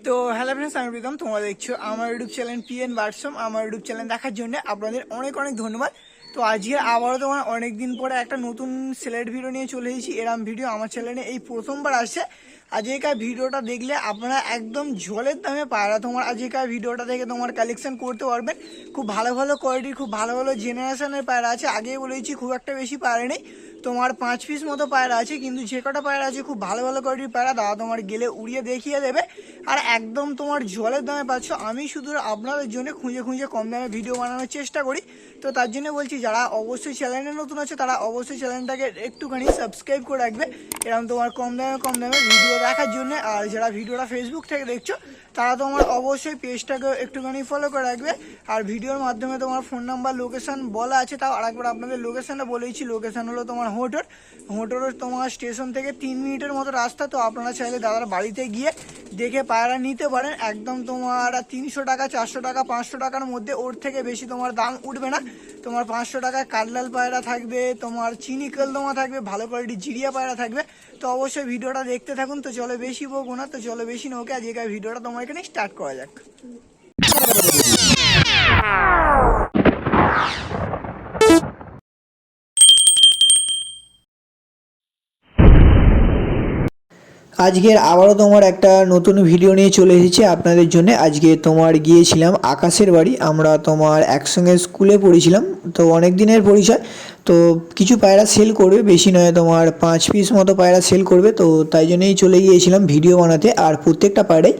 তো hello friends, আমি প্রীতম। তোমরা দেখছো আমার ইউটিউব চ্যানেল পিএন বার্সম। আমার ইউটিউব চ্যানেল দেখার জন্য আপনাদের অনেক অনেক ধন্যবাদ। তো আজকে আবারও তোমার অনেক দিন পরে একটা নতুন সিলেট ভিডিও নিয়ে চলে এসেছি। এরম ভিডিও আমার চ্যানেলে এই প্রথমবার আসছে। আজকেকার ভিডিওটা দেখলে আপনারা একদম ঝোলের দামে পায়রা তোমার আজকেকার ভিডিওটা দেখে তোমার কালেকশন করতে পারবেন। খুব ভালো ভালো কোয়ালিটির, খুব ভালো ভালো জেনারেশনের পায়রা আছে। আগেই বলেছি খুব একটা বেশি পায়রা নেই, তোমার 5 পিস মতো পায়রা আছে, কিন্তু যে কটা পায়রা আছে খুব ভালো ভালো কোয়ালিটির পায়রা। দাদা তোমার গেলে উড়িয়ে দেখিয়ে দেবে, আর একদম তোমার জলের দামে পাচ্ছ। আমি শুধু আপনাদের জন্য খুঁজে খুঁজে কম দামে ভিডিও বানানোর চেষ্টা করি। তো তার জন্য বলছি, যারা অবশ্যই চ্যানেলে নতুন আছে তারা অবশ্যই চ্যানেলটাকে একটুখানি সাবস্ক্রাইব করে রাখবে এরকম তোমার কম দামে ভিডিও দেখার জন্য। আর যারা ভিডিওটা ফেসবুক থেকে দেখছো তারা তোমার অবশ্যই পেজটাকে একটুখানি ফলো করে রাখবে। আর ভিডিওর মাধ্যমে তোমার ফোন নাম্বার, লোকেশান বলা আছে, তাও আরেকবার আপনাদের লোকেশানটা বলেইছি। লোকেশান হলো তোমার হোটোর তোমার স্টেশন থেকে 3 মিনিটের মতো রাস্তা। তো আপনারা চাইলে দাদার বাড়িতে গিয়ে দেখে পায়রা নিতে পারেন। একদম তোমার 300 টাকা, 400 টাকা, 500 টাকার মধ্যে, ওর থেকে বেশি তোমার দাম উঠবে না। তোমার 500 টাকায় কাঠলাল পায়রা থাকবে, তোমার চিনি কালদমা থাকবে, ভালো কোয়ালিটির জিরিয়া পায়রা থাকবে। তো অবশ্যই ভিডিওটা দেখতে থাকুন। তো চলো বেশি বকবো না, তো চলো বেশি নৌকে আজকে ভিডিওটা তোমার এখানে স্টার্ট করা যাক। আজকের আবারও তোমার একটা নতুন ভিডিও নিয়ে চলে এসেছি আপনাদের জন্য। আজকে তোমার গিয়েছিলাম আকাশের বাড়ি। আমরা তোমার একসঙ্গে স্কুলে পড়েছিলাম, তো অনেক দিনের পরিচয়। তো কিছু পায়রা সেল করবে, বেশি নয়, তোমার 5 পিস মতো পায়রা সেল করবে। তো তাই জন্যই চলে গিয়েছিলাম ভিডিও বানাতে। আর প্রত্যেকটা পায়রাই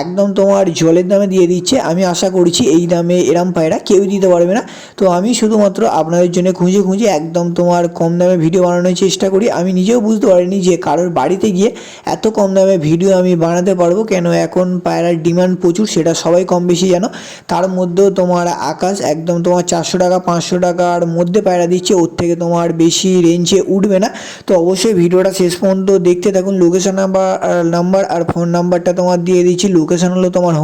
একদম তোমার জলের দামে দিয়ে দিচ্ছে। আমি আশা করছি এই দামে এরম পায়রা কেউই দিতে পারবে না। তো আমি শুধুমাত্র আপনাদের জন্য খুঁজে খুঁজে একদম তোমার কম দামে ভিডিও বানানোর চেষ্টা করি। আমি নিজেও বুঝতে পারিনি যে কারোর বাড়িতে গিয়ে এত কম দামে ভিডিও আমি বানাতে পারবো। কেন এখন পায়রার ডিমান্ড প্রচুর, সেটা সবাই কম বেশি জানো। তার মধ্যেও তোমার আকাশ একদম তোমার 400 টাকা 500 টাকার মধ্যে পায়রা দিচ্ছে, ওর থেকে তোমার বেশি রেঞ্জে উঠবে না। তো অবশ্যই ভিডিওটা শেষ পর্যন্ত দেখতে থাকুন। লোকেশন নাম্বার আর ফোন নাম্বারটা তোমার দিয়ে দিচ্ছি। লোকেশন হলো তোমার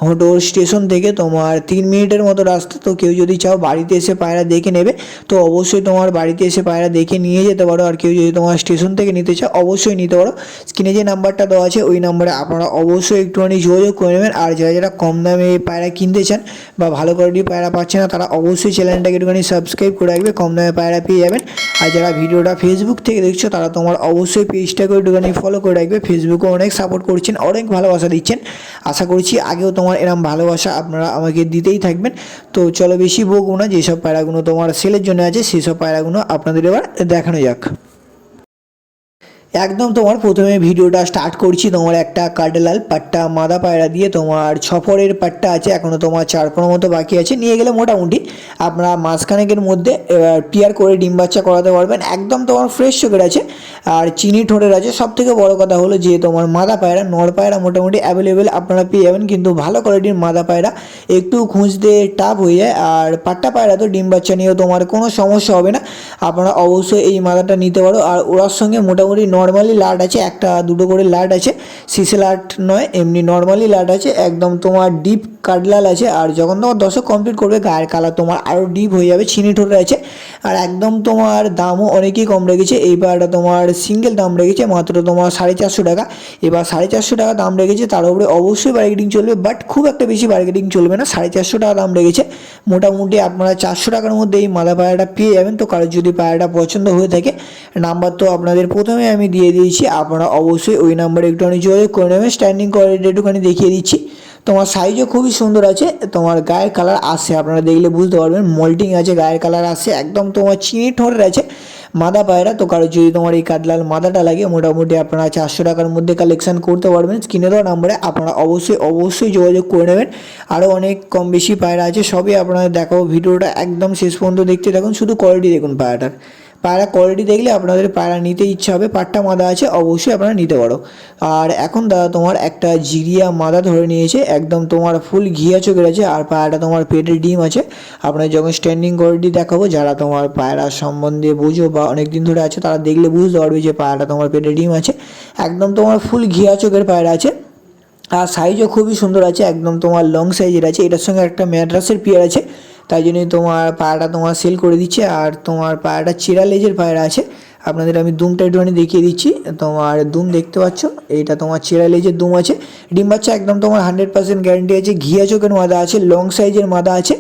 হোটোর স্টেশন থেকে তোমার 3 মিনিটের মতো রাস্তা। তো কেউ যদি চাও বাড়িতে এসে পায়রা দেখে নেবে, তো অবশ্যই তোমার বাড়িতে এসে পায়রা দেখে নিয়ে যেতে পারো। আর কেউ যদি তোমার স্টেশন থেকে নিতে চাও অবশ্যই নিতে পারো। স্ক্রিনে যে নাম্বারটা দেওয়া আছে ওই নাম্বারে আপনারা অবশ্যই একটুখানি যোগাযোগ করে নেবেন। আর যারা কম দামে পায়রা কিনতে চান বা ভালো কোয়ালিটির পায়রা পাচ্ছে না, তারা অবশ্যই চ্যানেলটাকে একটুখানি সাবস্ক্রাইব করে রাখবে, কম দামে পায়রা পেয়ে যাবেন। আর যারা ভিডিওটা ফেসবুক থেকে দেখছো তারা তোমার অবশ্যই পেজটাকে একটুখানি ফলো করে রাখবে। ফেসবুকে অনেক সাপোর্ট করছেন, অনেক ভালোবাসা দিচ্ছেন। আশা করছি আগেও তোমার এরম ভালোবাসা আপনারা আমাকে দিতেই থাকবেন। তো চলো বেশি বকবো না, যেসব পায়রাগুলো তোমার সেলের জন্য আছে সেসব পায়রাগুলো আপনাদের এবার দেখানো যাক। একদম তোমার প্রথমে ভিডিওটা স্টার্ট করছি তোমার একটা কাঠলাল পাট্টা মাদা পায়রা দিয়ে। তোমার 6 ফরের পাট্টা আছে, এখনও তোমার 4 ফর মতো বাকি আছে। নিয়ে গেলে মোটামুটি আপনারা মাসখানেকের মধ্যে পেয়ার করে ডিম বাচ্চা করাতে পারবেন। একদম তোমার ফ্রেশ চোখের আছে আর চিনি ঠোঁটের আছে। সব থেকে বড় কথা হলো যে তোমার মাদা পায়রা, নর পায়রা মোটামুটি অ্যাভেলেবেল আপনারা পেয়ে যাবেন, কিন্তু ভালো কোয়ালিটির মাদা পায়রা একটু খুঁজতে টাফ হয়ে যায়। আর পাট্টা পায়রা তো ডিম বাচ্চা নিয়েও তোমার কোনো সমস্যা হবে না, আপনারা অবশ্যই এই মাদাটা নিতে পারো। আর ওর সঙ্গে মোটামুটি নর্মালি লাট আছে, একটা দুটো করে লাট আছে, সিসে লাট নয়, এমনি নর্মালি লাট আছে। একদম তোমার ডিপ কাঠলাল আছে। আর যখন তোমার দশক কমপ্লিট করবে গায়ের কালার তোমার আরও ডিপ হয়ে যাবে, চিনি ঠোঁটে আছে। আর একদম তোমার দামও অনেকই কম রেখেছে। এই পায়রাটা তোমার সিঙ্গেল দাম রেখেছে মাত্র তোমার 450 টাকা। এবার 450 টাকা দাম রেখেছে, তার উপরে অবশ্যই বার্গেটিং চলবে, বাট খুব একটা বেশি বার্গেটিং চলবে না। 450 টাকা দাম রেখেছে, মোটামুটি আপনারা 400 টাকার মধ্যে এই মাদা পায়রাটা পেয়ে যাবেন। তো কারোর যদি পায়রাটা পছন্দ হয়ে থাকে, নাম্বার তো আপনাদের প্রথমে আমি দিয়ে দিয়েছি, আপনারা অবশ্যই ওই নাম্বারে একটুখানি যোগাযোগ করে নেবেন। স্ট্যান্ডিং কোয়ালিটি একটুখানি দেখিয়ে দিচ্ছি। তোমার সাইজও খুবই সুন্দর আছে, তোমার গায়ের কালার আসছে, আপনারা দেখলে বুঝতে পারবেন, মোল্টিং আছে, গায়ের কালার আসছে। একদম তোমার চিনি ঠোঁটের আছে মাদা পায়রা। তো কারো যদি তোমার এই কাঠলাল মাদাটা লাগে, মোটামুটি আপনারা 400 টাকার মধ্যে কালেকশন করতে পারবেন। স্ক্রিনে দেওয়া নাম্বারে আপনারা অবশ্যই যোগাযোগ করে নেবেন। আরও অনেক কম বেশি পায়রা আছে, সবই আপনাদের দেখাবো। ভিডিওটা একদম শেষ পর্যন্ত দেখতে থাকুন, শুধু কোয়ালিটি দেখুন পায়রাটার। পায়রা কোয়ালিটি দেখলে আপনাদের পায়রা নিতে ইচ্ছা হবে। পাট্টা মাদা আছে, অবশ্যই আপনারা নিতে পারো। আর এখন দাদা তোমার একটা জিরিয়া মাদা ধরে নিয়েছে, একদম তোমার ফুল ঘিয়া চোখের আছে। আর পায়রাটা তোমার পেটের ডিম আছে। আপনাদের যখন স্ট্যান্ডিং কোয়ালিটি দেখাবো, যারা তোমার পায়রা সম্বন্ধে বুঝো বা অনেক দিন ধরে আছে, তারা দেখলে বুঝতে পারবে যে পায়রাটা তোমার পেটের ডিম আছে। একদম তোমার ফুল ঘিয়া চোখের পায়রা আছে। আর সাইজও খুবই সুন্দর আছে, একদম তোমার লং সাইজের আছে। এটার সঙ্গে একটা ম্যাড্রাসের পেয়ার আছে, তাই জন্যই তোমার পায়রাটা তোমার সেল করে দিচ্ছে। আর তোমার পায়রাটা চিরা লেজের পায়রা আছে। আপনাদের আমি দুমটা একটুখানি দেখিয়ে দিচ্ছি। তোমার দুম দেখতে পাচ্ছ, এইটা তোমার চেরা লেজের দুম আছে, ডিম বাচ্চা একদম তোমার 100% গ্যারেন্টি আছে। ঘিয়া চোখের মাদা আছে, লং সাইজের মাদা আছে,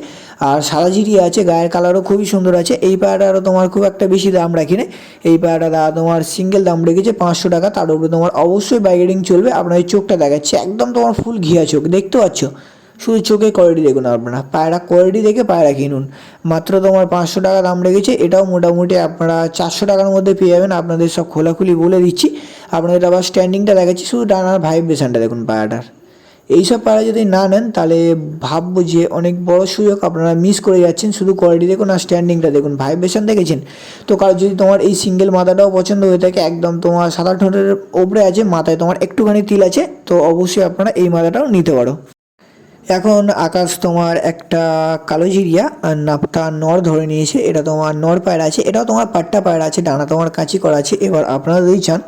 আর সাদা জিরি আছে, গায়ের কালারও খুবই সুন্দর আছে। এই পায়রাটারও তোমার খুব একটা বেশি দাম রাখি না, এই পায়রাটা দাদা তোমার সিঙ্গেল দাম রেখেছে 500 টাকা। তার উপরে তোমার অবশ্যই বাইগেডিং চলবে। আপনার চোখটা দেখাচ্ছে একদম তোমার ফুল ঘিয়া চোখ, দেখতে পাচ্ছ, শুধু চোখে কোয়ালিটি দেখুন আপনারা, পায়রা কোয়ালিটি দেখে পায়রা কিনুন। মাত্র তোমার 500 টাকা দাম রেখেছে। এটাও মোটামুটি আপনারা 400 টাকার মধ্যে পেয়ে যাবেন। আপনাদের সব খোলাখুলি বলে দিচ্ছি। আপনাদের আবার স্ট্যান্ডিংটা দেখাচ্ছি, শুধু ডানার ভাইব্রেশনটা দেখুন পায়রাটার। এইসব পায়রা যদি না নেন তাহলে ভাববো যে অনেক বড় সুযোগ আপনারা মিস করে যাচ্ছেন। শুধু কোয়ালিটি দেখুন আর স্ট্যান্ডিংটা দেখুন, ভাইব্রেশন দেখেছেন তো। কারণ যদি তোমার এই সিঙ্গেল মাথাটাও পছন্দ হয়ে থাকে, একদম তোমার সাদা ঠোঁটের ওপরে আছে, মাথায় তোমার একটুখানি তিল আছে, তো অবশ্যই আপনারা এই মাথাটাও নিতে পারো। এখন আকাশ তোমার একটা কালো জিরিয়া আর নাপতা নর ধরে নিয়েছে। এটা তোমার নর পায়রা আছে, এটাও তোমার পাট্টা পায়রা আছে, ডানা তোমার কাঁচি করা আছে। এবার আপনারা যদি চান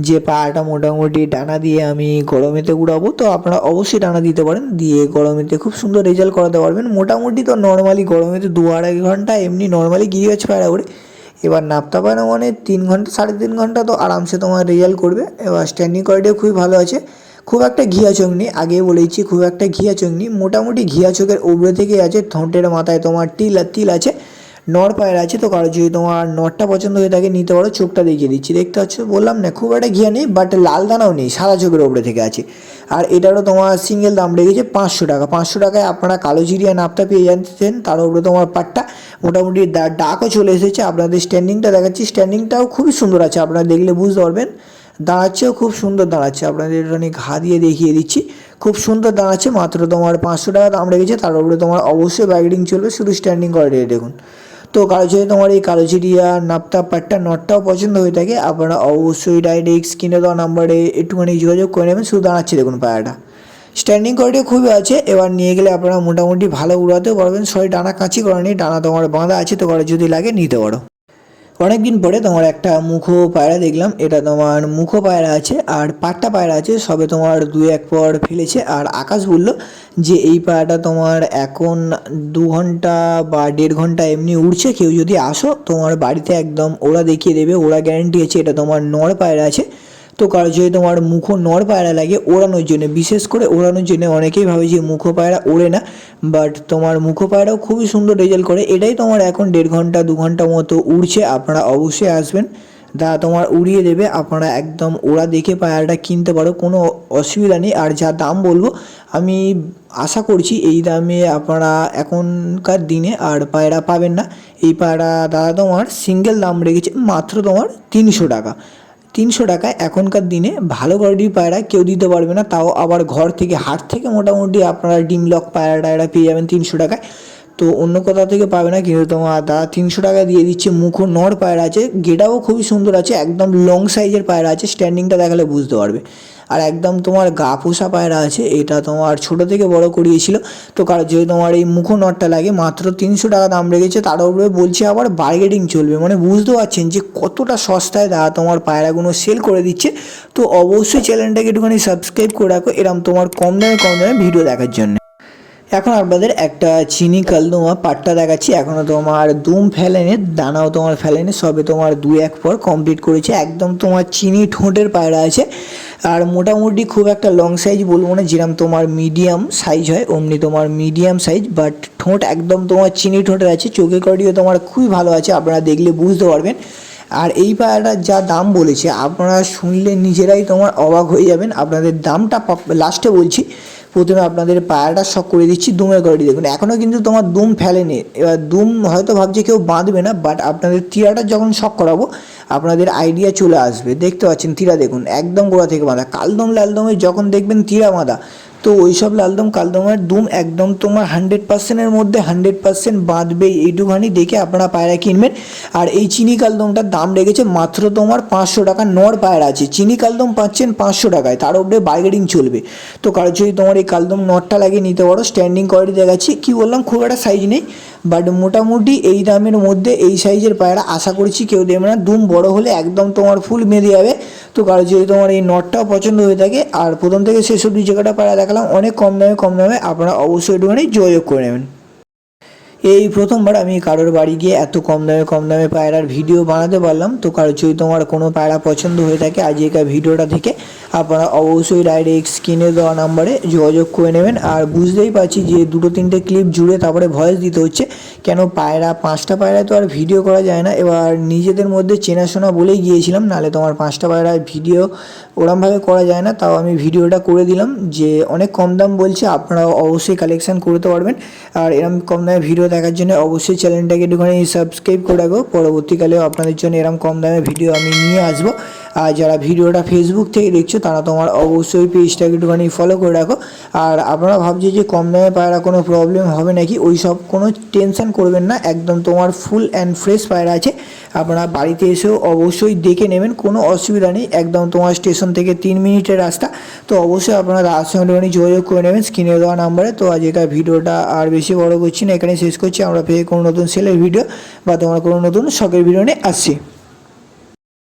যে পায়রাটা মোটামুটি ডানা দিয়ে আমি গরমেতে উড়াবো, তো আপনারা অবশ্যই ডানা দিতে পারেন, দিয়ে গরমেতে খুব সুন্দর রেজাল্ট করাতে পারবেন। মোটামুটি তো নর্মালি গরমেতে 2-2.5 ঘন্টা এমনি নর্মালি গিরিবাজ পায়রা ওড়ে। এবার নাপতা পায়রা মানে 3 ঘন্টা 3.5 ঘন্টা তো আরামসে তোমার রেজাল্ট করবে। এবার স্ট্যান্ডিং কোয়ালিটিও খুবই ভালো আছে, খুব একটা ঘিয়া চোখ নেই, আগে বলেছি খুব একটা ঘিয়া চোখ নেই, মোটামুটি ঘিয়া চোখের উপরে থেকে আছে। ঠোঁটের মাথায় তোমার তিল আছে, নর পায়রা আছে। তো কারো যদি তোমার নরটা পছন্দ হয়ে থাকে নিতে পারো। চোখটা দেখিয়ে দিচ্ছি, দেখতে পাচ্ছ, বললাম না খুব একটা ঘিয়া নেই, বাট লাল দানাও নেই, সাদা চোখের উপরে থেকে আছে। আর এটারও তোমার সিঙ্গেল দাম রেখেছে 500 টাকা। 500 টাকায় আপনারা কালো জিরিয়া নাপটা পেয়ে যাচ্ছেন, তার উপরে তোমার পাটটা মোটামুটি ডাকও চলে এসেছে। আপনাদের স্ট্যান্ডিংটা দেখাচ্ছি, স্ট্যান্ডিংটাও খুবই সুন্দর আছে, আপনারা দেখলে বুঝতে পারবেন। দাঁড়াচ্ছেও খুব সুন্দর দাঁড়াচ্ছে, আপনাদের একটুখানি ঘা দিয়ে দেখিয়ে দিচ্ছি, খুব সুন্দর দাঁড়াচ্ছে। মাত্র তোমার 500 টাকা দাম রেখেছে, তার উপরে তোমার অবশ্যই বাইগেডিং চলবে, শুধু স্ট্যান্ডিং কোয়ালিটি দেখুন। তো কারো যদি তোমার এই কালো চিড়িয়া নাপতা পাট্টা নটটাও পছন্দ হয়ে থাকে, আপনারা অবশ্যই ডাইরেক্ট স্ক্রিনে দেওয়া নাম্বারে একটুখানি যোগাযোগ করে নেবেন। শুধু দাঁড়াচ্ছে দেখুন পায়রাটা, স্ট্যান্ডিং কোয়ালিটি খুবই আছে। এবার নিয়ে গেলে আপনারা মোটামুটি ভালো উড়াতেও পারবেন। সরি, ডানা কাঁচি করা নেই, ডানা তোমার বাঁধা আছে, তো কারো যদি লাগে নিতে পারো। অনেকদিন পরে তোমার একটা মুখো পায়রা দেখলাম, এটা তোমার মুখো পায়রা আছে আর পাট্টা পায়রা আছে, সবে তোমার 2-1 পর ফেলেছে। আর আকাশ বললো যে এই পায়রাটা তোমার এখন 2 ঘন্টা বা 1.5 ঘন্টা এমনি উড়ছে, কেউ যদি আসো তোমার বাড়িতে একদম ওরা দেখিয়ে দেবে, ওরা গ্যারেন্টি আছে। এটা তোমার নর পায়রা আছে, তো কারো যদি তোমার মুখো নর পায়রা লাগে ওড়ানোর জন্য, বিশেষ করে ওড়ানোর জন্য, অনেকেই ভাবে যে মুখো পায়রা ওড়ে না, বাট তোমার মুখো পায়রাও খুবই সুন্দর রেজাল্ট করে। এটাই তোমার এখন 1.5 ঘন্টা 2 ঘন্টা মতো উড়ছে। আপনারা অবশ্যই আসবেন, দা তোমার উড়িয়ে দেবে। আপনারা একদম ওরা দেখে পায়রাটা কিনতে পারো, কোনো অসুবিধা নেই। আর যা দাম বলবো আমি আশা করছি এই দামে আপনারা এখনকার দিনে আর পায়রা পাবেন না। এই পায়রা দাদা তোমার সিঙ্গেল দাম রেখেছে মাত্র তোমার 300 টাকা। 300 টাকায় এখনকার দিনে ভালো কোয়ালিটির পায়রা কেউ দিতে পারবে না, তাও আবার ঘর থেকে হাট থেকে মোটামুটি আপনারা ডিম লক পায়রা টায়রা পেয়ে যাবেন 300 টাকায়। তো অন্য কোথাও থেকে পাবে না, কিন্তু তোমার দাদা 300 টাকা দিয়ে দিচ্ছে। মুখো নর পায়রা আছে, গেটাও খুবই সুন্দর আছে, একদম লং সাইজের পায়রা আছে, স্ট্যান্ডিংটা দেখালে বুঝতে পারবে। আর একদম তোমার গা পোষা পায়রা আছে, এটা তোমার ছোটো থেকে বড় করিয়েছিল। তো কারণ যদি তোমার এই মুখো নটটা লাগে মাত্র 300 টাকা দাম রেখেছে, তার উপরে বলছে আবার বার্গেনিং চলবে। মানে বুঝতে পারছেন যে কতটা সস্তায় দাদা তোমার পায়রাগুলো সেল করে দিচ্ছে। তো অবশ্যই চ্যানেলটাকে একটুখানি সাবস্ক্রাইব করে রাখো, এরকম তোমার কম দামে ভিডিও দেখার জন্য। এখন আপনাদের একটা চিনি কালদমা পাট্টা দেখাচ্ছি, এখনও তোমার দুম ফেলেনি, দানাও তোমার ফেলেনি, সবে তোমার 2-1 পর কমপ্লিট করেছে। একদম তোমার চিনি ঠোঁটের পায়রা আছে, আর মোটামুটি খুব একটা লং সাইজ বলবো না, যেরকম তোমার মিডিয়াম সাইজ হয় অমনি তোমার মিডিয়াম সাইজ, বাট ঠোঁট একদম তোমার চিনি ঠোঁটের আছে। চোখের কোয়ালিটিও তোমার খুবই ভালো আছে, আপনারা দেখলে বুঝতে পারবেন। আর এই পায়রাটার যা দাম বলেছে আপনারা শুনলে নিজেরাই তোমার অবাক হয়ে যাবেন। আপনাদের দামটা লাস্টে বলছি, প্রথমে আপনাদের পায়রাটা শখ করে দিচ্ছি। দুমের কোয়ালিটি দেখুন, এখনও কিন্তু তোমার দুম ফেলেনি। এবার দুম হয়তো ভাবছে কেউ বাঁধবে না, বাট আপনাদের তীরাটা যখন শখ করাবো আপনাদের আইডিয়া চলে আসবে। দেখতে পাচ্ছেন তীরা দেখুন, একদম গোড়া থেকে বাঁধা। কালদম লালদমে যখন দেখবেন তীরা বাঁধা, তো ওই সব লালদম কালদমের দুম একদম তোমার 100%-এর মধ্যে 100% বাঁধবে, এইটুখানি দেখে আপনারা পায়রা কিনবেন। আর এই চিনি কালদমটার দাম রেখেছে মাত্র তোমার 500 টাকা। নর পায়রা আছে, চিনি কালদম পাচ্ছেন 500 টাকায়, তার উপরে বার্গেনিং চলবে। তো কারো যদি তোমার এই কালদম নটটা লাগিয়ে নিতে পারো। স্ট্যান্ডিং কোয়ালিটি দেখাচ্ছি, কী বললাম খুব একটা সাইজ নেই, বাট মোটামুটি এই দামের মধ্যে এই সাইজের পায়রা আশা করছি কেউ দেবে না। দুম বড় হলে একদম তোমার ফুল মেঁধে যাবে। তো কারো যদি তোমার এই নটটাও পছন্দ হয়ে থাকে, আর প্রথম থেকে শেষ অবধি জায়গাটা পায়রা দেখালাম অনেক কম দামে আপনারা অবশ্যই একটুখানি যোগাযোগ করে নেবেন। এই প্রথমবার আমি কারোর বাড়ি গিয়ে এত কম দামে পায়রার ভিডিও বানাতে পারলাম। তো কারো যদি তোমার কোনো পায়রা পছন্দ হয়ে থাকে আজকের ভিডিওটা থেকে আপনারা অবশ্যই ডাইরেক্ট স্ক্রিনে দেওয়া নাম্বারে যোগাযোগ করে নেবেন। আর বুঝতেই পারছি যে 2-3টে ক্লিপ জুড়ে তারপরে ভয়েস দিতে হচ্ছে, কেন পায়রা 5টা পায়রায় তো আর ভিডিও করা যায় না। এবার নিজেদের মধ্যে চেনাশোনা বলেই গিয়েছিলাম, নাহলে তোমার 5টা পায়রায় ভিডিও ওরমভাবে করা যায় না। তাও আমি ভিডিওটা করে দিলাম যে অনেক কম দাম বলছে, আপনারা অবশ্যই কালেকশান করতে পারবেন। আর এরম কম দামে ভিডিও দেখার জন্য অবশ্যই চ্যানেলটাকে একটুখানি সাবস্ক্রাইব করে রাখবো, পরবর্তীকালেও আপনাদের জন্য এরম কম দামে ভিডিও আমি নিয়ে আসবো। আর যারা ভিডিওটা ফেসবুক থেকে দেখছো তারা তোমার অবশ্যই পেজটাকে একটুখানি ফলো করে রাখো। আর আপনারা ভাবছো যে কম দামে পায়রা কোনো প্রবলেম হবে নাকি, ওই সব কোনো টেনশন করবেন না, একদম তোমার ফুল অ্যান্ড ফ্রেশ পায়রা আছে। আপনারা বাড়িতে এসেও অবশ্যই দেখে নেবেন, কোনো অসুবিধা নেই, একদম তোমার স্টেশন থেকে 3 মিনিটের রাস্তা। তো অবশ্যই আপনারা তার সঙ্গে একটুখানি যোগাযোগ করে নেবেন স্ক্রিনে দেওয়া নাম্বারে। তো আজকের ভিডিওটা আর বেশি বড় করছি না, এখানে শেষ করছি। আমরা ফের কোনো নতুন সেলের ভিডিও বা তোমার কোনো নতুন শখের ভিডিও নিয়ে আসছি।